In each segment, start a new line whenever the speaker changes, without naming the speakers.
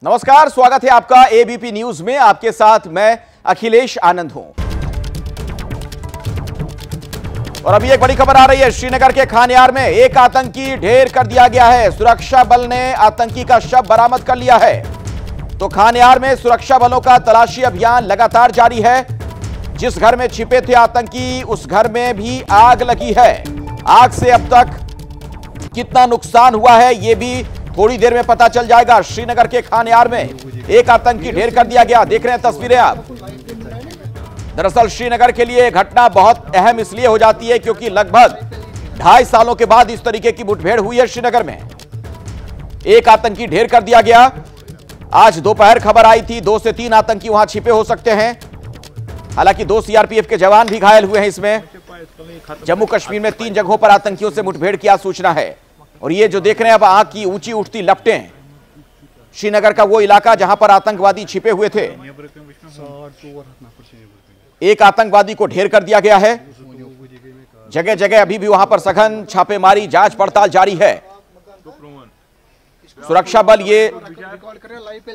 नमस्कार, स्वागत है आपका एबीपी न्यूज में। आपके साथ मैं अखिलेश आनंद हूं और अभी एक बड़ी खबर आ रही है। श्रीनगर के खानयार में एक आतंकी ढेर कर दिया गया है। सुरक्षा बल ने आतंकी का शव बरामद कर लिया है। तो खानयार में सुरक्षा बलों का तलाशी अभियान लगातार जारी है। जिस घर में छिपे थे आतंकी, उस घर में भी आग लगी है। आग से अब तक कितना नुकसान हुआ है यह भी थोड़ी देर में पता चल जाएगा। श्रीनगर के खानयार में एक आतंकी ढेर कर दिया गया। देख रहे हैं तस्वीरें आप। दरअसल श्रीनगर के लिए घटना बहुत अहम इसलिए हो जाती है क्योंकि लगभग 2.5 सालों के बाद इस तरीके की मुठभेड़ हुई है श्रीनगर में। एक आतंकी ढेर कर दिया गया। आज दोपहर खबर आई थी 2 से 3 आतंकी वहां छिपे हो सकते हैं। हालांकि 2 सीआरपीएफ के जवान भी घायल हुए हैं इसमें। जम्मू कश्मीर में 3 जगहों पर आतंकियों से मुठभेड़ की सूचना है। और ये जो देख रहे हैं अब आग की ऊंची उठती लपटें, श्रीनगर का वो इलाका जहां पर आतंकवादी छिपे हुए थे। एक आतंकवादी को ढेर कर दिया गया है। जगह जगह अभी भी वहां पर सघन छापेमारी, जांच पड़ताल जारी है। सुरक्षा बल ये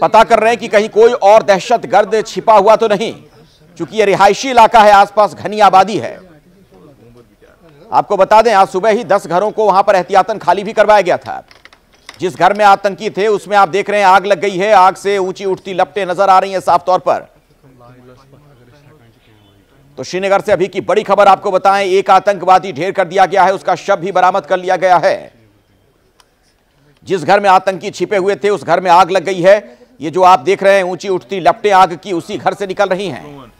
पता कर रहे हैं कि कहीं कोई और दहशतगर्द छिपा हुआ तो नहीं, क्योंकि यह रिहायशी इलाका है, आसपास घनी आबादी है। आपको बता दें आज सुबह ही 10 घरों को वहां पर एहतियातन खाली भी करवाया गया था। जिस घर में आतंकी थे उसमें आप देख रहे हैं आग लग गई है। आग से ऊंची उठती लपटें नजर आ रही हैं साफ तौर पर। तो श्रीनगर से अभी की बड़ी खबर आपको बताएं, एक आतंकवादी ढेर कर दिया गया है, उसका शव भी बरामद कर लिया गया है। जिस घर में आतंकी छिपे हुए थे उस घर में आग लग गई है। ये जो आप देख रहे हैं ऊंची उठती लपटें आग की, उसी घर से निकल रही हैं।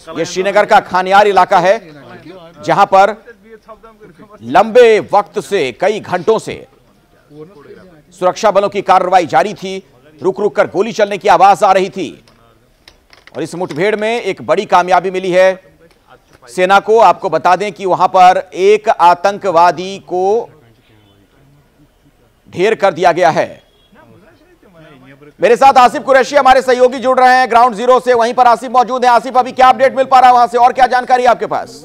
यह श्रीनगर का खानयार इलाका है जहां पर लंबे वक्त से, कई घंटों से सुरक्षा बलों की कार्रवाई जारी थी। रुक रुक कर गोली चलने की आवाज आ रही थी और इस मुठभेड़ में एक बड़ी कामयाबी मिली है सेना को। आपको बता दें कि वहां पर एक आतंकवादी को ढेर कर दिया गया है। मेरे साथ आसिफ कुरैशी हमारे सहयोगी जुड़ रहे हैं ग्राउंड जीरो से। वहीं पर आसिफ मौजूद है। आसिफ, अभी क्या अपडेट मिल पा रहा है वहां से और क्या जानकारी है आपके पास?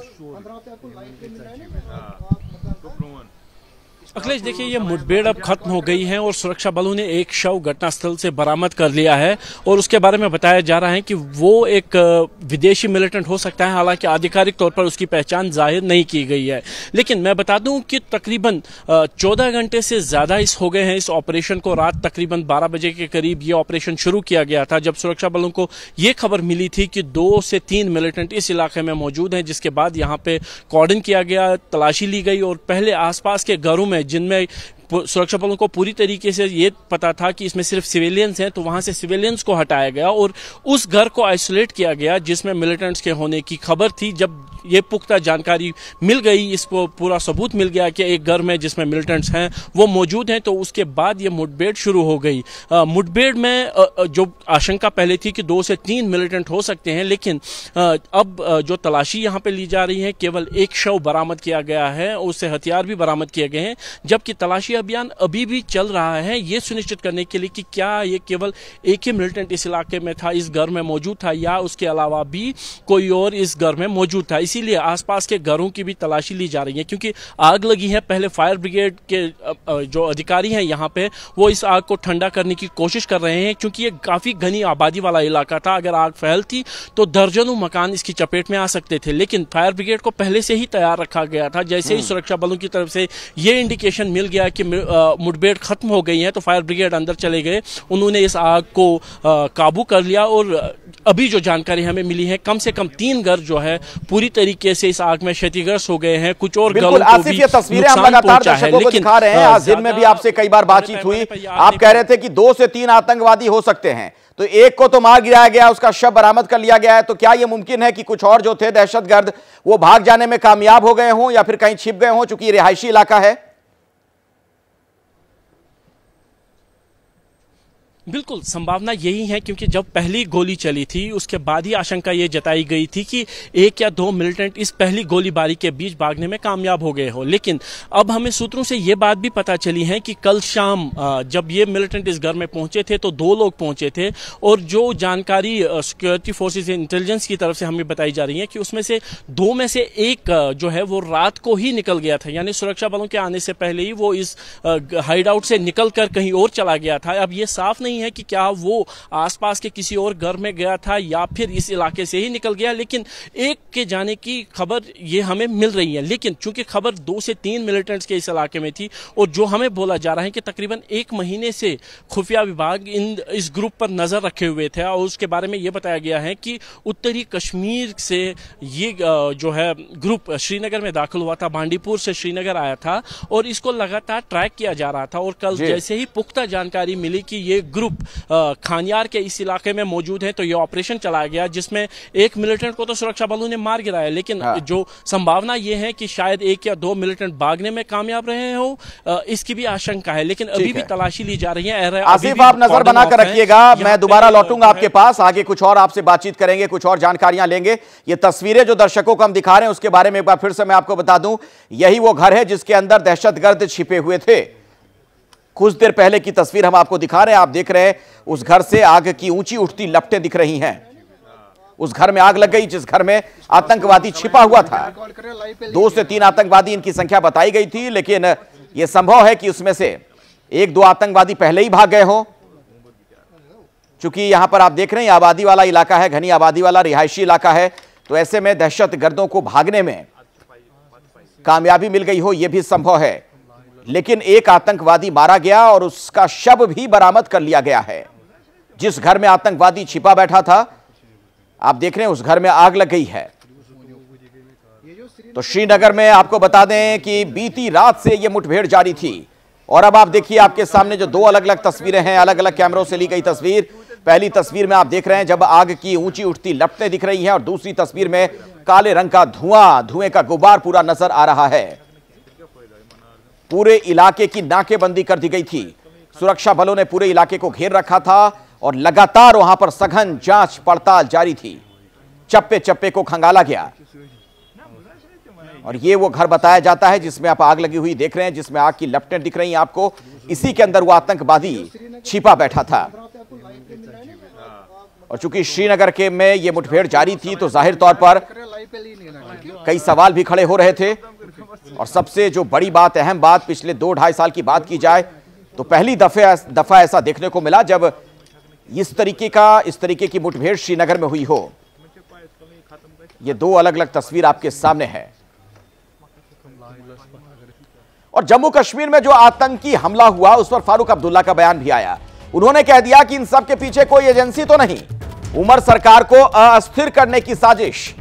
अखिलेश, देखिए ये मुठभेड़ अब खत्म हो गई है और सुरक्षा बलों ने एक शव घटनास्थल से बरामद कर लिया है और उसके बारे में बताया जा रहा है कि वो एक विदेशी मिलिटेंट हो सकता है। हालांकि आधिकारिक तौर पर उसकी पहचान जाहिर नहीं की गई है। लेकिन मैं बता दूं कि तकरीबन 14 घंटे से ज्यादा हो गए हैं इस ऑपरेशन को। रात तकरीबन 12 बजे के करीब ये ऑपरेशन शुरू किया गया था, जब सुरक्षा बलों को ये खबर मिली थी कि 2 से 3 मिलिटेंट इस इलाके में मौजूद हैं। जिसके बाद यहाँ पे कॉर्डन किया गया, तलाशी ली गई और पहले आसपास के घरों में जिनमें सुरक्षा बलों को पूरी तरीके से ये पता था कि इसमें सिर्फ सिविलियंस हैं, तो वहां से सिविलियंस को हटाया गया और उस घर को आइसोलेट किया गया जिसमें मिलिटेंट्स के होने की खबर थी। जब ये पुख्ता जानकारी मिल गई, इसको पूरा सबूत मिल गया कि एक घर में जिसमें मिलिटेंट्स हैं वो मौजूद हैं, तो उसके बाद ये मुठभेड़ शुरू हो गई। मुठभेड़ में जो आशंका पहले थी कि 2 से 3 मिलिटेंट हो सकते हैं, लेकिन अब जो तलाशी यहाँ पे ली जा रही है, केवल एक शव बरामद किया गया है, उससे हथियार भी बरामद किए गए हैं। जबकि तलाशी अभियान अभी भी चल रहा है ये सुनिश्चित करने के लिए कि क्या ये केवल एक ही मिलिटेंट इस इलाके में था, इस घर में मौजूद था, या उसके अलावा भी कोई और इस घर में मौजूद था। इसीलिए आसपास के घरों की भी तलाशी ली जा रही है। क्योंकि आग लगी है, पहले फायर ब्रिगेड के जो अधिकारी हैं यहाँ पे वो इस आग को ठंडा करने की कोशिश कर रहे हैं, क्योंकि ये काफी घनी आबादी वाला इलाका था। अगर आग फैलती तो दर्जनों मकान इसकी चपेट में आ सकते थे। लेकिन फायर ब्रिगेड को पहले से ही तैयार रखा गया था। जैसे ही सुरक्षा बलों की तरफ से ये इंडिकेशन मिल गया कि मुठभेड़ खत्म हो गई है तो फायर ब्रिगेड अंदर चले गए। उन्होंने इस आग को काबू कर लिया और अभी जो जानकारी हमें मिली है, कम से कम 3 घर जो है पूरी तरीके से इस आग में क्षतिग्रस्त हो गए हैं। कुछ और घरों को भी
तस्वीरें हम लगातार दर्शकों को दिखा रहे हैं। आज दिन में भी आपसे कई बार बातचीत हुई, आप कह रहे थे कि 2 से 3 आतंकवादी हो सकते हैं, तो एक को तो मार गिराया गया, उसका शव बरामद कर लिया गया है। तो क्या यह मुमकिन है कि कुछ और जो थे दहशतगर्द वो भाग जाने में कामयाब हो गए हों या फिर कहीं छिप गए हों, चूंकि रिहायशी इलाका है?
बिल्कुल संभावना यही है, क्योंकि जब पहली गोली चली थी उसके बाद ही आशंका ये जताई गई थी कि 1 या 2 मिलिटेंट इस पहली गोलीबारी के बीच भागने में कामयाब हो गए हो। लेकिन अब हमें सूत्रों से ये बात भी पता चली है कि कल शाम जब ये मिलिटेंट इस घर में पहुंचे थे तो 2 लोग पहुंचे थे और जो जानकारी सिक्योरिटी फोर्सेज इंटेलिजेंस की तरफ से हमें बताई जा रही है कि उसमें से 2 में से एक जो है वो रात को ही निकल गया था, यानी सुरक्षा बलों के आने से पहले ही वो इस हाइड आउट से निकल कर कहीं और चला गया था। अब ये साफ नहीं नहीं है कि क्या वो आसपास के किसी और घर में गया था या फिर इस इलाके से ही निकल गया, लेकिन एक के जाने की खबर ये हमें मिल रही है। लेकिन चूंकि खबर 2 से 3 मिलिटेंट्स के इस इलाके में थी और जो हमें बोला जा रहा है कि तकरीबन 1 महीने से खुफिया विभाग इस ग्रुप पर नजर रखे हुए थे और उसके बारे में ये बताया गया है कि उत्तरी कश्मीर से ये जो है ग्रुप श्रीनगर में दाखिल हुआ था, बांडीपुर से श्रीनगर आया था और इसको लगातार ट्रैक किया जा रहा था। और कल जैसे ही पुख्ता जानकारी मिली कि ये ग्रुप खानियार के इस इलाके में मौजूद है तो ये ऑपरेशन चलाया गया, जिसमें एक मिलिटेंट को तो सुरक्षा बलों ने मार गिराया, लेकिन जो संभावना ये है कि शायद 1 या 2 मिलिटेंट भागने में कामयाब रहे हो, इसकी भी आशंका है। लेकिन अभी भी तलाशी ली जा रही है।
आसिफ, आप नजर बनाकर रखिएगा, मैं दोबारा लौटूंगा आपके पास, आगे कुछ और आपसे बातचीत करेंगे, कुछ और जानकारियां लेंगे। ये तस्वीरें जो दर्शकों को हम दिखा रहे हैं उसके बारे में एक बार फिर से मैं आपको बता दूं, यही वो घर है जिसके अंदर दहशतगर्द छिपे हुए थे। कुछ देर पहले की तस्वीर हम आपको दिखा रहे हैं, आप देख रहे हैं उस घर से आग की ऊंची उठती लपटें दिख रही हैं। उस घर में आग लग गई जिस घर में आतंकवादी छिपा हुआ था। 2 से 3 आतंकवादी इनकी संख्या बताई गई थी, लेकिन यह संभव है कि उसमें से 1-2 आतंकवादी पहले ही भाग गए हो। चूंकि यहां पर आप देख रहे हैं आबादी वाला इलाका है, घनी आबादी वाला रिहायशी इलाका है, तो ऐसे में दहशतगर्दों को भागने में कामयाबी मिल गई हो यह भी संभव है। लेकिन एक आतंकवादी मारा गया और उसका शव भी बरामद कर लिया गया है। जिस घर में आतंकवादी छिपा बैठा था, आप देख रहे हैं उस घर में आग लग गई है। तो श्रीनगर में आपको बता दें कि बीती रात से यह मुठभेड़ जारी थी। और अब आप देखिए आपके सामने जो 2 अलग अलग तस्वीरें हैं, अलग अलग कैमरों से ली गई तस्वीर। पहली तस्वीर में आप देख रहे हैं जब आग की ऊंची उठती लपटें दिख रही हैं और दूसरी तस्वीर में काले रंग का धुएं का गुबार पूरा नजर आ रहा है। पूरे इलाके की नाकेबंदी कर दी गई थी। सुरक्षा बलों ने पूरे इलाके को घेर रखा था और लगातार वहां पर सघन जांच पड़ताल जारी थी। चप्पे चप्पे को खंगाला गया और ये वो घर बताया जाता है जिसमें आप आग लगी हुई देख रहे हैं, जिसमें आग की लपटें दिख रही हैं आपको। इसी के अंदर वो आतंकवादी छिपा बैठा था। और चूंकि श्रीनगर के में ये मुठभेड़ जारी थी तो जाहिर तौर पर कई सवाल भी खड़े हो रहे थे। और सबसे जो बड़ी बात, अहम बात, पिछले 2-2.5 साल की बात की जाए तो पहली दफा ऐसा देखने को मिला जब इस तरीके की मुठभेड़ श्रीनगर में हुई हो। ये 2 अलग अलग तस्वीर आपके सामने है। और जम्मू कश्मीर में जो आतंकी हमला हुआ उस पर फारूक अब्दुल्ला का बयान भी आया। उन्होंने कह दिया कि इन सब के पीछे कोई एजेंसी तो नहीं, उमर सरकार को अस्थिर करने की साजिश,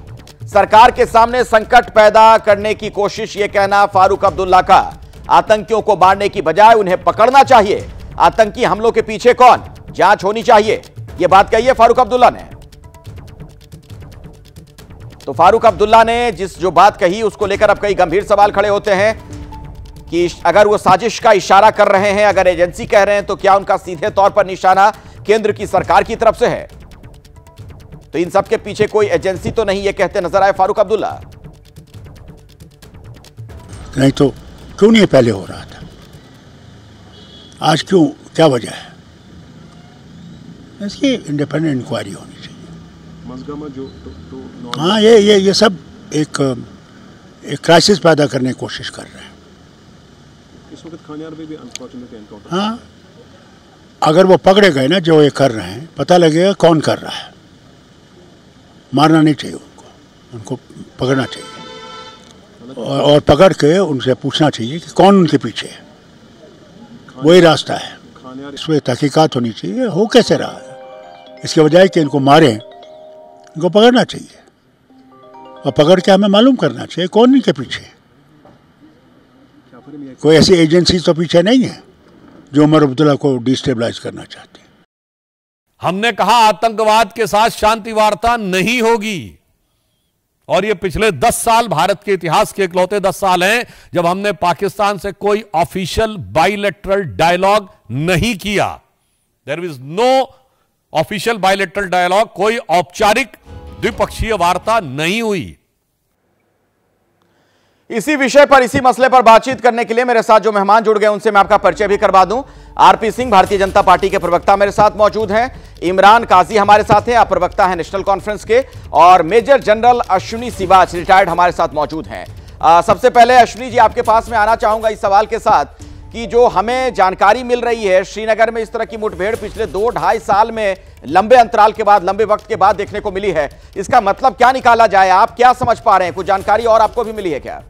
सरकार के सामने संकट पैदा करने की कोशिश। यह कहना फारूक अब्दुल्ला का। आतंकियों को मारने की बजाय उन्हें पकड़ना चाहिए। आतंकी हमलों के पीछे कौन, जांच होनी चाहिए, यह बात कही है फारूक अब्दुल्ला ने। तो फारूक अब्दुल्ला ने जो बात कही उसको लेकर अब कई गंभीर सवाल खड़े होते हैं कि अगर वो साजिश का इशारा कर रहे हैं, अगर एजेंसी कह रहे हैं, तो क्या उनका सीधे तौर पर निशाना केंद्र की सरकार की तरफ से है? तो इन सब के पीछे कोई एजेंसी तो नहीं, ये कहते नजर आए फारूक अब्दुल्ला।
नहीं तो क्यों नहीं पहले हो रहा था, आज क्यों, क्या वजह है? इसकी इंडिपेंडेंट इंक्वायरी होनी चाहिए। हाँ, ये सब एक क्राइसिस पैदा करने की कोशिश कर रहे हैं।
इस वक्त खानियार में भी अनफॉर्चुनेटली एनकाउंटर।
हाँ, अगर वो पकड़े गए ना जो ये कर रहे हैं, पता लगेगा कौन कर रहा है। मारना नहीं चाहिए उनको पकड़ना चाहिए और पकड़ के उनसे पूछना चाहिए कि कौन उनके पीछे है। वही रास्ता है। इसमें तहकीकात होनी चाहिए, हो कैसे रहा है। इसके बजाय कि इनको मारें, इनको पकड़ना चाहिए और पकड़ के हमें मालूम करना चाहिए कौन इनके पीछे है। कोई ऐसी एजेंसी तो पीछे नहीं है जो उमर अब्दुल्ला को डिस्टेबलाइज करना चाहती है।
हमने कहा आतंकवाद के साथ शांति वार्ता नहीं होगी, और ये पिछले 10 साल भारत के इतिहास के इकलौते 10 साल हैं जब हमने पाकिस्तान से कोई ऑफिशियल बाइलेटरल डायलॉग नहीं किया। There is no official bilateral dialogue, कोई औपचारिक द्विपक्षीय वार्ता नहीं हुई।
इसी विषय पर, इसी मसले पर बातचीत करने के लिए मेरे साथ जो मेहमान जुड़ गए उनसे मैं आपका परिचय भी करवा दूं। आरपी सिंह, भारतीय जनता पार्टी के प्रवक्ता मेरे साथ मौजूद हैं। इमरान काजी हमारे साथ हैं, आप प्रवक्ता हैं नेशनल कॉन्फ्रेंस के। और major general Ashwini Siwach, retired, हमारे साथ मौजूद हैं। सबसे पहले अश्विनी जी, आपके पास में आना चाहूंगा इस सवाल के साथ कि जो हमें जानकारी मिल रही है श्रीनगर में इस तरह की मुठभेड़ पिछले 2-2.5 साल में लंबे अंतराल के बाद, लंबे वक्त के बाद देखने को मिली है। इसका मतलब क्या निकाला जाए, आप क्या समझ पा रहे हैं? कुछ जानकारी और आपको भी मिली है क्या?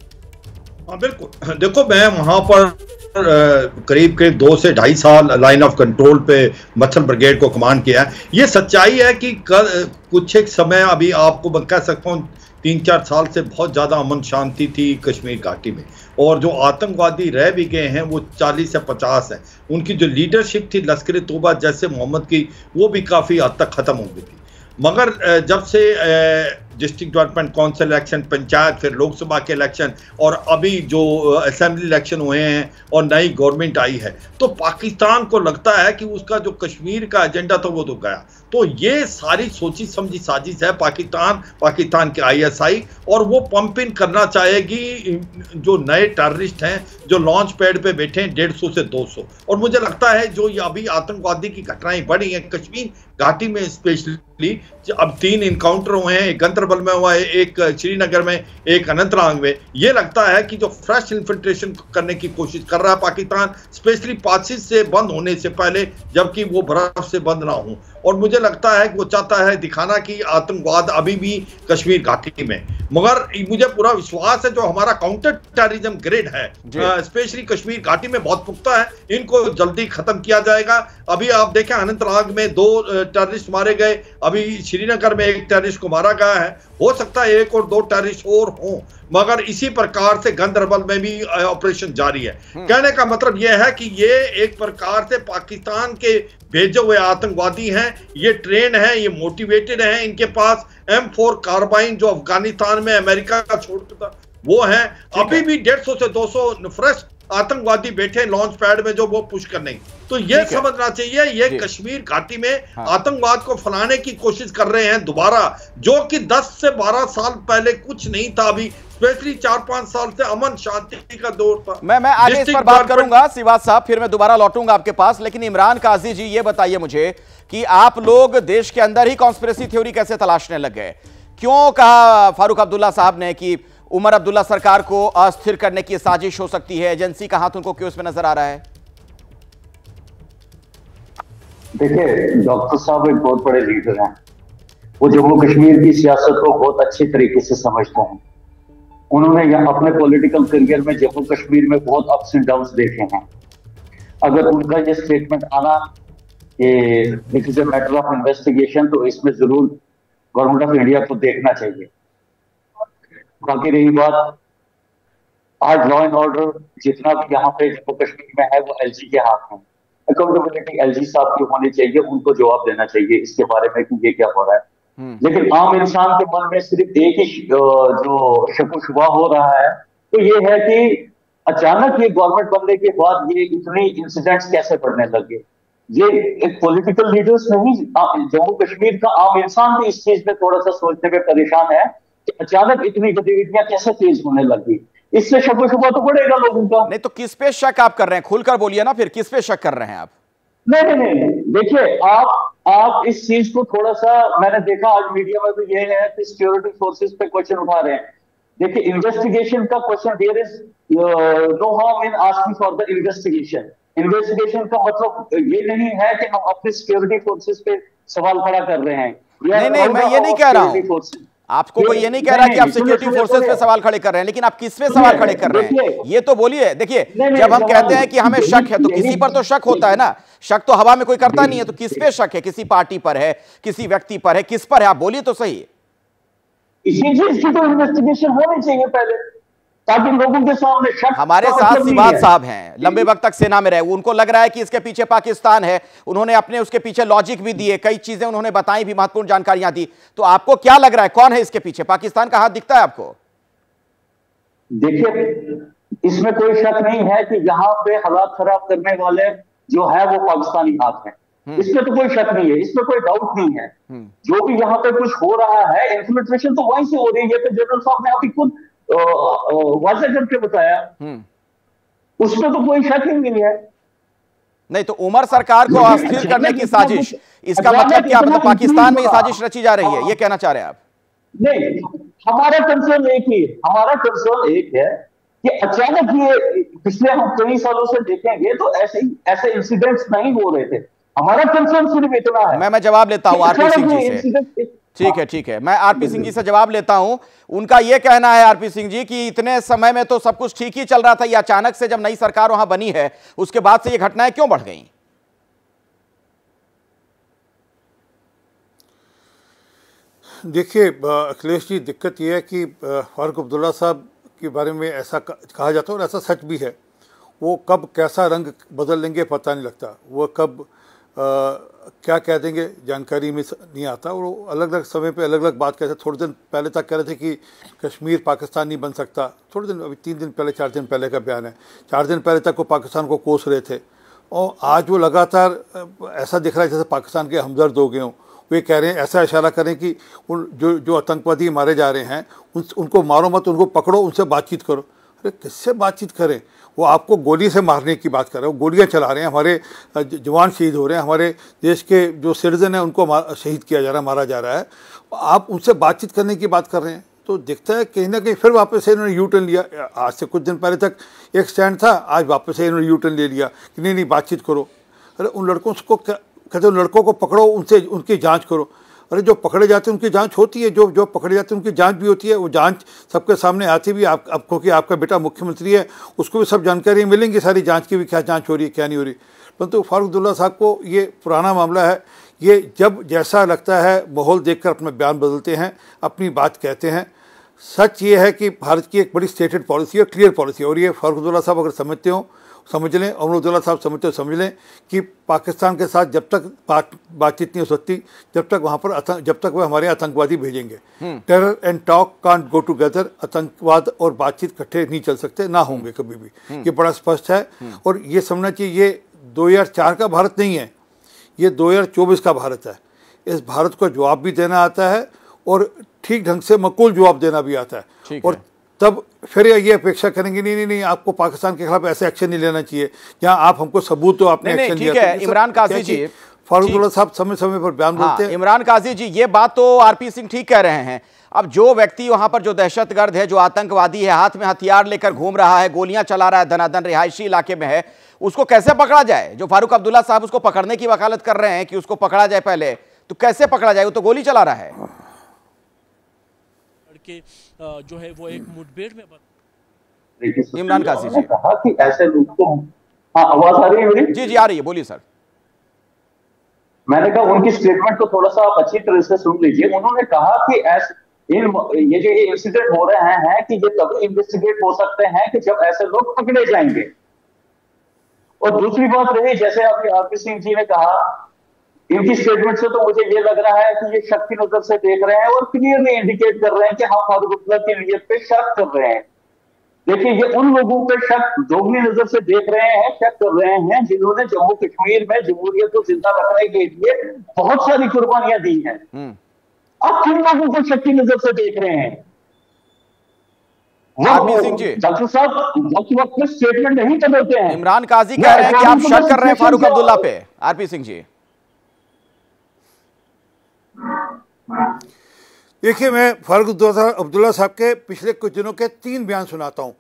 हाँ बिल्कुल, देखो मैं वहां पर करीब 2 से 2.5 साल लाइन ऑफ कंट्रोल पे मच्छर ब्रिगेड को कमांड किया है। ये सच्चाई है कि कुछ एक समय अभी आपको मैं कह सकता हूँ 3-4 साल से बहुत ज्यादा अमन शांति थी कश्मीर घाटी में, और जो आतंकवादी रह भी गए हैं वो 40 से 50 हैं। उनकी जो लीडरशिप थी लश्कर तोबा जैसे मोहम्मद की, वो भी काफी हद तक खत्म हो गई थी। मगर जब से district development council election, panchayat, फिर लोकसभा के इलेक्शन और अभी जो असेंबली इलेक्शन हुए हैं और नई गवर्नमेंट आई है, तो पाकिस्तान को लगता है कि उसका जो कश्मीर का एजेंडा था वो तो गया। तो ये सारी सोची समझी साजिश है पाकिस्तान के ISI, और वो पंप इन करना चाहेगी जो नए टेररिस्ट हैं जो लॉन्च पैड पे बैठे हैं 150 से 200। और मुझे लगता है जो ये अभी आतंकवादी की घटनाएं बढ़ी हैं कश्मीर घाटी में स्पेशली, अब 3 इनकाउंटर हुए हैं, एक गंदरबल में हुआ है, एक श्रीनगर में, एक अनंतनाग में। ये लगता है कि जो फ्रेश इन्फिल्ट्रेशन करने की कोशिश कर रहा है पाकिस्तान, स्पेशली 5 से बंद होने से पहले, जबकि वो बर्फ से बंद ना हो। और मुझे लगता है कि वो चाहता है दिखाना कि आतंकवाद अभी भी कश्मीर घाटी में। मगर मुझे पूरा विश्वास है जो हमारा काउंटर टेररिज्म ग्रिड है स्पेशली कश्मीर घाटी में बहुत पुख्ता है, इनको जल्दी खत्म किया जाएगा। अभी आप देखें अनंतनाग में 2 टेररिस्ट मारे गए, अभी श्रीनगर में 1 टेररिस्ट को मारा गया है, हो सकता है 1 और 2 टेररिस्ट और हों। मगर इसी प्रकार से गंदरबल में भी ऑपरेशन जारी है। कहने का मतलब यह है कि ये एक प्रकार से पाकिस्तान के भेजे हुए आतंकवादी हैं, ये ट्रेन हैं, ये मोटिवेटेड हैं, इनके पास M4 कार्बाइन जो अफगानिस्तान में अमेरिका का छोड़ता था वो है। अभी भी 150 से 200 फ्रेश आतंकवादी बैठे लॉन्च पैड में जो वो पुश करने। तो ये समझना चाहिए ये कश्मीर घाटी में आतंकवाद को फैलाने की कोशिश कर रहे हैं दोबारा, जो कि 10 से 12 साल पहले कुछ नहीं था। अभी स्पेशली 4-5 साल से अमन शांति का दौर था।
मैं आगे इस पर बात करूंगा सिवाज साहब, फिर मैं दोबारा लौटूंगा आपके पास। लेकिन इमरान काजी जी ये बताइए मुझे कि आप लोग देश के अंदर ही कॉन्स्पिरेसी थ्योरी कैसे तलाशने लग गए? क्यों कहा फारूक अब्दुल्ला साहब ने कि उमर अब्दुल्ला सरकार को अस्थिर करने की साजिश हो सकती है? एजेंसी का हाथ उनको क्यों इसमें नजर आ रहा है?
देखिए, डॉक्टर साहब एक बहुत बड़े लीडर हैं, वो जम्मू कश्मीर की सियासत को बहुत अच्छे तरीके से समझते हैं। उन्होंने यहाँ अपने पॉलिटिकल करियर में जम्मू कश्मीर में बहुत अप्स एंड डाउन्स देखे हैं। अगर उनका ये स्टेटमेंट आना कि this is a matter of investigation, तो इसमें जरूर गवर्नमेंट ऑफ इंडिया को देखना चाहिए। बाकी रही बात, आज लॉ एंड ऑर्डर जितना भी यहाँ पे जम्मू कश्मीर में है वो LG के हाथ में। अकाउंटेबिलिटी LG साहब की होनी चाहिए, उनको जवाब देना चाहिए इसके बारे में कि ये क्या हो रहा है। लेकिन आम इंसान के मन में सिर्फ एक ही जो शक शुबा हो रहा है, तो ये है कि अचानक ये गवर्नमेंट बनने के बाद ये इतने इंसिडेंट्स कैसे बढ़ने लगे। ये एक पॉलिटिकल लीडर्स नहीं, जम्मू कश्मीर का आम इंसान भी इस चीज में थोड़ा सा सोचने में परेशान है कि अचानक इतनी गतिविधियां कैसे तेज होने लगी। इससे शक शुबा तो बढ़ेगा लोगों का।
नहीं तो किस पे शक आप कर रहे हैं? खुलकर बोलिए ना, फिर किस पे शक कर रहे हैं आप?
नहीं, देखिए आप इस चीज को थोड़ा सा, मैंने देखा आज मीडिया में भी ये है कि सिक्योरिटी फोर्सेस पे क्वेश्चन उठा रहे हैं। देखिए, इन्वेस्टिगेशन का question, there is no harm in asking for the investigation. Investigation का मतलब ये नहीं है कि हम अपने सिक्योरिटी फोर्सेस पे सवाल खड़ा कर रहे हैं।
नहीं, मैं ये नहीं कह रहा हूं, आपको कोई ये नहीं कह रहा कि आप सिक्योरिटी फोर्सेस पे सवाल खड़े कर रहे हैं, लेकिन आप किस पे सवाल खड़े कर रहे हैं ये तो बोलिए। देखिए, जब हम कहते हैं कि हमें शक है तो किसी पर तो शक होता है ना, शक तो हवा में कोई करता नहीं है। तो किस पे शक है? किसी पार्टी पर है, किसी व्यक्ति पर है, किस पर है? आप बोलिए तो सही।
इसी चीज की तो इन्वेस्टिगेशन होनी चाहिए पहले, ताकि लोगों के सामने शक।
हमारे साथ सिवाज साहब हैं, लंबे वक्त तक सेना में रहे, उनको लग रहा है कि इसके पीछे पाकिस्तान है। उन्होंने अपने उसके पीछे लॉजिक भी दिए, कई चीजें उन्होंने बताई भी, महत्वपूर्ण जानकारियां दी। तो आपको क्या लग रहा है, कौन है इसके पीछे? पाकिस्तान का हाथ दिखता है आपको?
देखिए, इसमें कोई शक नहीं है कि यहाँ पे हालात खराब करने वाले जो है वो पाकिस्तानी हाथ है। इसमें तो कोई शक नहीं है, इसमें कोई डाउट नहीं है। जो भी यहाँ पे कुछ हो रहा है, इन्फिल्ट्रेशन तो वहीं से हो रही है। तो जनरल साहब ने अभी खुद वाज़ेह करके बताया, उसमें तो कोई शक ही नहीं है।
नहीं तो उमर सरकार को अस्थिर करने की साजिश, इसका मतलब क्या? मतलब पाकिस्तान में ये साजिश रची जा रही है, ये कहना चाह रहे हैं आप?
नहीं, हमारा कंसर्न एक है कि अचानक ये पिछले हम कई सालों से देखेंगे तो ऐसे इंसिडेंट्स नहीं हो रहे थे। हमारा कंसर्न सिर्फ इतना है।
मैं जवाब लेता हूं आरपी सिंह जी से। ठीक है, मैं आरपी सिंह जी से जवाब लेता हूं। उनका यह कहना है आरपी सिंह जी कि इतने समय में तो सब कुछ ठीक ही चल रहा था, ये अचानक से जब नई सरकार वहां बनी है उसके बाद से ये घटनाएं क्यों बढ़ गई?
देखिए अखिलेश जी, दिक्कत यह है कि फारूक अब्दुल्ला साहब के बारे में ऐसा कहा जाता है और ऐसा सच भी है। वो कब कैसा रंग बदल लेंगे पता नहीं लगता, वो कब क्या कह देंगे जानकारी में नहीं आता। और वो अलग अलग समय पे अलग अलग बात कहते हैं। थोड़े दिन पहले तक कह रहे थे कि कश्मीर पाकिस्तान नहीं बन सकता, थोड़े दिन अभी 3 दिन पहले 4 दिन पहले का बयान है। 4 दिन पहले तक वो पाकिस्तान को कोस रहे थे और आज वो लगातार ऐसा दिख रहा है जैसे पाकिस्तान के हमदर्द हो गए हों। वे कह रहे हैं, ऐसा इशारा करें कि उन जो आतंकवादी मारे जा रहे हैं उनको मारो मत, उनको पकड़ो, उनसे बातचीत करो। अरे किससे बातचीत करें? वो आपको गोली से मारने की बात कर रहे हैं, वो गोलियां चला रहे हैं, हमारे जवान शहीद हो रहे हैं, हमारे देश के जो सिटीजन हैं उनको शहीद किया जा रहा है, मारा जा रहा है। आप उनसे बातचीत करने की बात कर रहे हैं। तो दिखता है कहीं ना कहीं फिर वापस से इन्होंने यू टर्न लिया। आज से कुछ दिन पहले तक एक स्टैंड था, आज वापस से इन्होंने यू टर्न ले लिया कि नहीं बातचीत करो। अरे उन लड़कों को कहते हैं, लड़कों को पकड़ो, उनसे उनकी जांच करो। अरे जो पकड़े जाते हैं उनकी जांच होती है, जो पकड़े जाते हैं उनकी जांच भी होती है। वो जांच सबके सामने आती भी आपको कि आपका बेटा मुख्यमंत्री है, उसको भी सब जानकारी मिलेंगी सारी जांच की भी, क्या जांच हो रही है क्या नहीं हो रही। परंतु फारूक अब्दुल्ला साहब को ये पुराना मामला है, ये जब जैसा लगता है माहौल देखकर अपना बयान बदलते हैं, अपनी बात कहते हैं। सच ये है कि भारत की एक बड़ी स्टेटेड पॉलिसी है, क्लियर पॉलिसी है। और ये फारूक अब्दुल्ला साहब अगर समझते हो समझ लें, अमर अब्दुल्ला साहब समझते हो समझ लें कि पाकिस्तान के साथ जब तक बातचीत नहीं हो सकती, जब तक वहाँ पर जब तक वह हमारे आतंकवादी भेजेंगे। Terror and talk can't go together. आतंकवाद और बातचीत इकट्ठे नहीं चल सकते, ना होंगे कभी भी। ये बड़ा स्पष्ट है। और ये समझना चाहिए ये 2004 का भारत नहीं है, ये 2024 का भारत है। इस भारत को जवाब भी देना आता है और ठीक ढंग से मकूल जवाब देना भी आता है। और तब फिर ये अपेक्षा करेंगे नहीं आपको पाकिस्तान के खिलाफ ऐसे एक्शन नहीं लेना चाहिए जहां आप हमको सबूत हो आपने एक्शन लिया।
ठीक है इमरान काजी जी,
फारूक अब्दुल्ला साहब समय समय पर बयान बोलते हैं।
इमरान काजी जी, ये बात तो आरपी सिंह ठीक कह रहे हैं। अब जो व्यक्ति वहां पर जो दहशतगर्द है, जो आतंकवादी है, हाथ में हथियार लेकर घूम रहा है, गोलियां चला रहा है, धनाधन रिहायशी इलाके में है, उसको कैसे पकड़ा जाए? जो फारूक अब्दुल्ला साहब उसको पकड़ने की वकालत कर रहे हैं कि उसको पकड़ा जाए पहले, तो कैसे पकड़ा जाए? वो तो गोली चला रहा है।
के जो है वो एक मुठभेड़ में
इमरान काजी जी
कहा कि ऐसे लोग को, हाँ आवाज आ रही है मेरी?
जी आ रही है, बोलिए सर।
मैंने कहा उनकी स्टेटमेंट तो थोड़ा सा आप अच्छी तरह से सुन लीजिए। उन्होंने कहा कि ये जो इंसिडेंट हो रहे हैं कि ये तभी इन्वेस्टिगेट हो सकते हैं कि जब ऐसे लोग पकड़े जाएंगे। और दूसरी बात रही, जैसे अभी आरपी सिंह जी ने कहा, इनकी स्टेटमेंट से तो मुझे ये लग रहा है कि ये शक की नजर से देख रहे हैं और क्लियरली इंडिकेट कर रहे हैं कि हम फारूक अब्दुल्ला की नीयत पे शक कर रहे हैं। देखिए ये उन लोगों पे शक दोगली नजर से देख रहे हैं, शक कर रहे हैं जिन्होंने जम्मू कश्मीर में जमहूरियत को जिंदा रखने के लिए बहुत सारी कुर्बानियां दी हैं। आप किन लोगों को शक की नजर से देख रहे हैं? डॉक्टर साहब वक्त में स्टेटमेंट नहीं बदलते हैं।
इमरान काजी कह रहे हैं कि आप शक कर रहे हैं फारूक अब्दुल्ला पे। आरपी सिंह जी
देखिए, मैं फारूक अब्दुल्ला साहब के पिछले कुछ दिनों के 3 बयान सुनाता हूँ।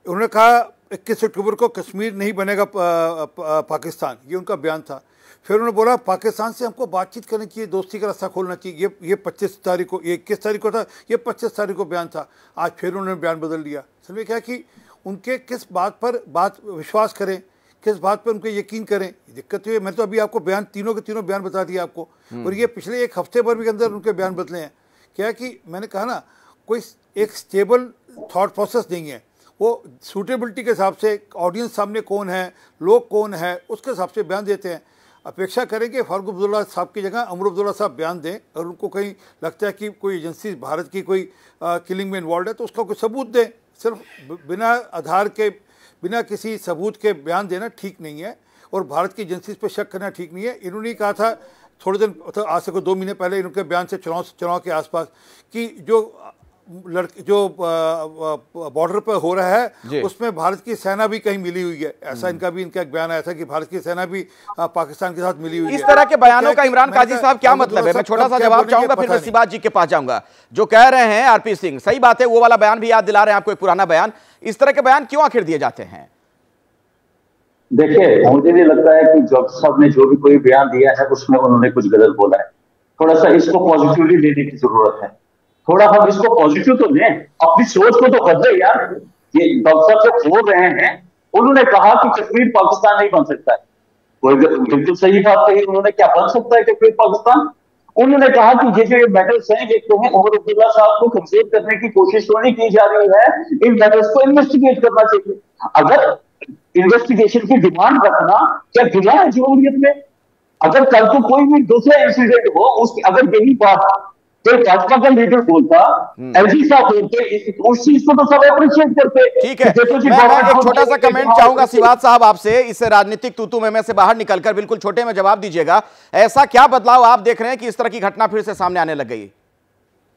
उन्होंने कहा 21 अक्टूबर को कश्मीर नहीं बनेगा पाकिस्तान, ये उनका बयान था। फिर उन्होंने बोला पाकिस्तान से हमको बातचीत करनी चाहिए, दोस्ती का रास्ता खोलना चाहिए। ये 25 तारीख को, ये 21 तारीख को था, ये 25 तारीख को बयान था। आज फिर उन्होंने बयान बदल दिया। समझे क्या कि उनके किस बात पर विश्वास करें, किस बात पर उनको यकीन करें, दिक्कत हुई। मैं तो अभी आपको बयान तीनों के तीनों बयान बता दिया आपको। और ये पिछले 1 हफ्ते भर के अंदर उनके बयान बदले हैं। क्या कि मैंने कहा ना, कोई एक स्टेबल थॉट प्रोसेस नहीं है। वो सूटेबिलिटी के हिसाब से, ऑडियंस सामने कौन है, लोग कौन है, उसके हिसाब से बयान देते हैं। अपेक्षा करें कि फारूक अब्दुल्ला साहब की जगह अमर अब्दुल्ला साहब बयान दें। और उनको कहीं लगता है कि कोई एजेंसी भारत की कोई किलिंग में इन्वॉल्व है तो उसका कोई सबूत दें। सिर्फ बिना आधार के, बिना किसी सबूत के बयान देना ठीक नहीं है। और भारत की एजेंसीज पर शक करना ठीक नहीं है। इन्होंने कहा था थोड़े दिन, आज से 2 महीने पहले इनके बयान से चुनाव के आसपास कि जो बॉर्डर पर हो रहा है उसमें भारत की सेना भी कहीं मिली हुई है। ऐसा इनका एक बयान आया था कि भारत की सेना भी पाकिस्तान के साथ मिली हुई है।
इस तरह के बयानों का इमरान काजी साहब क्या मतलब है? मैं छोटा सा जवाब चाहूंगा, फिर नसीबात जी के पास जाऊंगा। जो कह रहे हैं आरपी सिंह, सही बात है, वो वाला बयान भी याद दिला रहे हैं आपको, एक पुराना बयान। इस तरह के बयान क्यों आखिर दिए जाते हैं?
देखिए, मुझे नहीं लगता है कि डॉक्टर साहब ने जो भी कोई बयान दिया है उसमें उन्होंने कुछ गलत बोला है। थोड़ा सा इसको पॉजिटिवली लेने की जरूरत है। थोड़ा हम इसको पॉजिटिव तो लें, अपनी सोच को तो बदले यार। ये डॉक्टर साहब जो बोल रहे हैं, उन्होंने कहा कि कश्मीर पाकिस्तान नहीं बन सकता है। बिल्कुल सही बात कही उन्होंने। क्या बन सकता है कश्मीर पाकिस्तान? उन्होंने कहा कि ये मैटर्स हैं, ये तो है उमर अब्दुल्ला साहब को कंसेल करने की कोशिश तो नहीं की जा रही है, इन मैटर्स को इन्वेस्टिगेट करना चाहिए। अगर इन्वेस्टिगेशन की डिमांड रखना क्या गिला है जमहूरियत में? अगर कल को कोई भी दूसरा इंसिडेंट हो, उसकी अगर यही बात तो भाजपा का लीडर बोलता, एलजी साहब बोलते, उस चीज को तो सब अप्रिशिएट करते।
ठीक है, मैं एक छोटा सा कमेंट चाहूंगा सिवात साहब आपसे, इस राजनीतिक तूतू में से बाहर निकलकर बिल्कुल छोटे में जवाब दीजिएगा। ऐसा क्या बदलाव आप देख रहे हैं कि इस तरह की घटना फिर से सामने आने लग गई?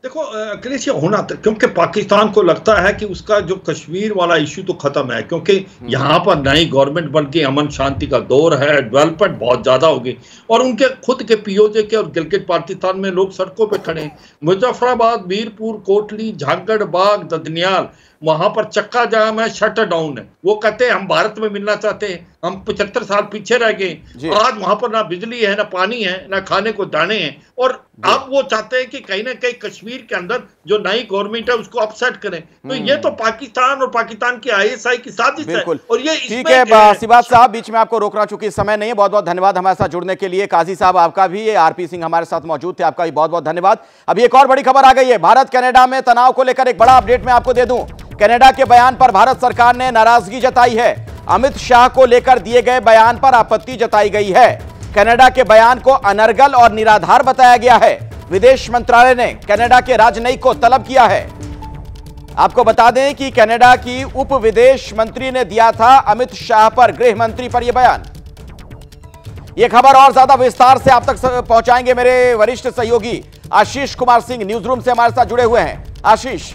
देखो अखिलेश, ये होना था क्योंकि पाकिस्तान को लगता है कि उसका जो कश्मीर वाला इश्यू तो खत्म है, क्योंकि यहाँ पर नई गवर्नमेंट बन के अमन शांति का दौर है, डेवलपमेंट बहुत ज्यादा होगी और उनके खुद के पीओजे के और गिलगित पाकिस्तान में लोग सड़कों पे खड़े हैं। मुजफ्फराबाद, मीरपुर, कोटली, झांगड़ बाग, ददनियाल, वहां पर चक्का जाम है, शटर डाउन है। वो कहते हैं हम भारत में मिलना चाहते हैं, हम 75 साल पीछे रह गए। आज वहां पर ना बिजली है, ना पानी है, ना खाने को दाने हैं और अब वो चाहते हैं कि कहीं ना कहीं कश्मीर के अंदर जो नई गवर्नमेंट है उसको अपसेट करें। तो ये तो पाकिस्तान और पाकिस्तान की आईएसआई की साजिश है। और ये
ठीक है सिवात साहब, बीच में आपको रोकना चूंकि समय नहीं है। बहुत बहुत धन्यवाद हमारे साथ जुड़ने के लिए। काजी साहब आपका भी, आरपी सिंह हमारे साथ मौजूद थे, आपका भी बहुत बहुत धन्यवाद। अभी एक और बड़ी खबर आ गई है, भारत कनाडा में तनाव को लेकर एक बड़ा अपडेट मैं आपको दे दूं। कनाडा के बयान पर भारत सरकार ने नाराजगी जताई है। अमित शाह को लेकर दिए गए बयान पर आपत्ति जताई गई है। कनाडा के बयान को अनर्गल और निराधार बताया गया है। विदेश मंत्रालय ने कनाडा के राजनयिक को तलब किया है। आपको बता दें कि कनाडा की उप विदेश मंत्री ने दिया था अमित शाह पर, गृह मंत्री पर यह बयान। यह खबर और ज्यादा विस्तार से आप तक पहुंचाएंगे मेरे वरिष्ठ सहयोगी आशीष कुमार सिंह, न्यूज रूम से हमारे साथ जुड़े हुए हैं। आशीष।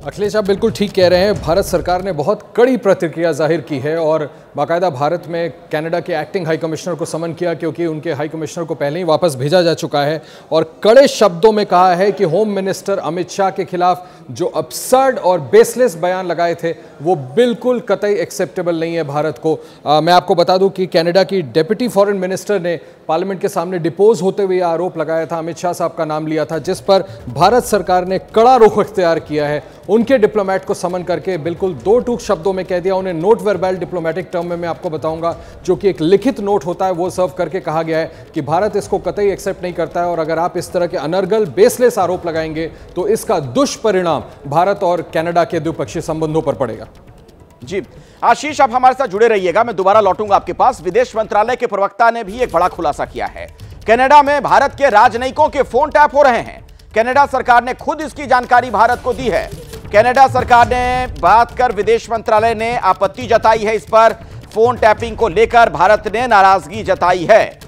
अखिलेश, आप बिल्कुल ठीक कह रहे हैं। भारत सरकार ने बहुत कड़ी प्रतिक्रिया जाहिर की है और बाकायदा भारत में कनाडा के एक्टिंग हाई कमिश्नर को समन किया, क्योंकि उनके हाई कमिश्नर को पहले ही वापस भेजा जा चुका है और कड़े शब्दों में कहा है कि होम मिनिस्टर अमित शाह के खिलाफ जो अपसर्ड और बेसलेस बयान लगाए थे वो बिल्कुल कतई एक्सेप्टेबल नहीं है भारत को। मैं आपको बता दूं कि कनाडा की डेप्यूटी फॉरेन मिनिस्टर ने पार्लियामेंट के सामने डिपोज होते हुए आरोप लगाया था, अमित शाह साहब का नाम लिया था, जिस पर भारत सरकार ने कड़ा रुख इख्तियार किया है। उनके डिप्लोमेट को समन करके बिल्कुल दो टूक शब्दों में कह दिया, उन्हें नोट वर्बल डिप्लोमेटिक टर्म में मैं आपको बताऊंगा, जो कि एक लिखित नोट होता है, वो सर्व करके कहा गया है कि भारत इसको कतई एक्सेप्ट नहीं करता है और अगर आप इस तरह के अनर्गल बेसलेस आरोप लगाएंगे तो इसका दुष्परिणाम भारत और कनाडा के द्विपक्षीय संबंधों पर पड़ेगा।
जी आशीष, आप हमारे साथ जुड़े रहिएगा, मैं दोबारा लौटूंगा आपके पास। विदेश मंत्रालय के प्रवक्ता ने भी एक बड़ा खुलासा किया है। कनाडा में भारत के राजनयिकों के फोन टैप हो रहे हैं। कनाडा सरकार ने खुद इसकी जानकारी भारत को दी है। कनाडा सरकार ने बात कर विदेश मंत्रालय ने आपत्ति जताई है। इस पर फोन टैपिंग को लेकर भारत ने नाराजगी जताई है।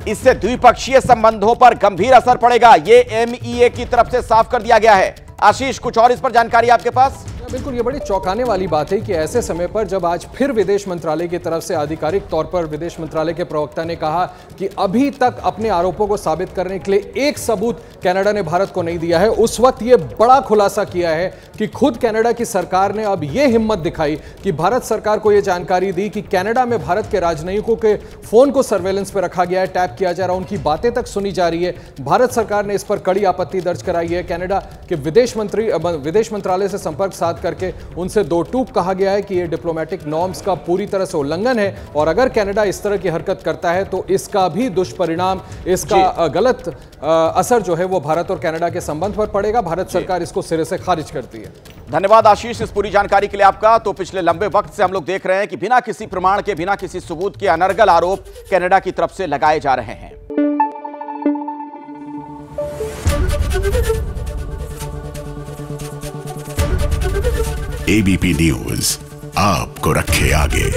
इससे द्विपक्षीय संबंधों पर गंभीर असर पड़ेगा, यह MEA की तरफ से साफ कर दिया गया है। आशीष, कुछ और इस पर जानकारी आपके पास?
बिल्कुल, ये बड़ी चौंकाने वाली बात है कि ऐसे समय पर जब आज फिर विदेश मंत्रालय की तरफ से आधिकारिक तौर पर विदेश मंत्रालय के प्रवक्ता ने कहा कि अभी तक अपने आरोपों को साबित करने के लिए एक सबूत कनाडा ने भारत को नहीं दिया है, उस वक्त ये बड़ा खुलासा किया है कि खुद कनाडा की सरकार ने अब ये हिम्मत दिखाई कि भारत सरकार को ये जानकारी दी कि कनाडा में भारत के राजनयिकों के फोन को सर्वेलेंस पर रखा गया है, टैप किया जा रहा है, उनकी बातें तक सुनी जा रही है। भारत सरकार ने इस पर कड़ी आपत्ति दर्ज कराई है। कनाडा के विदेश मंत्रालय से संपर्क साध करके उनसे दो टूक कहा गया है कि यह डिप्लोमेटिक नॉर्म्स का पूरी तरह से उल्लंघन है और अगर कनाडा इस तरह की हरकत करता है तो इसका भी दुष्परिणाम, इसका गलत असर जो है वो भारत और कनाडा के संबंध पर पड़ेगा। भारत सरकार इसको सिरे से खारिज करती है।
धन्यवाद आशीष इस पूरी जानकारी के लिए आपका। तो पिछले लंबे वक्त से हम लोग देख रहे हैं कि बिना किसी प्रमाण के, बिना किसी सबूत के अनर्गल आरोप कनाडा की तरफ से लगाए जा रहे हैं।
ABP न्यूज आपको रखे आगे।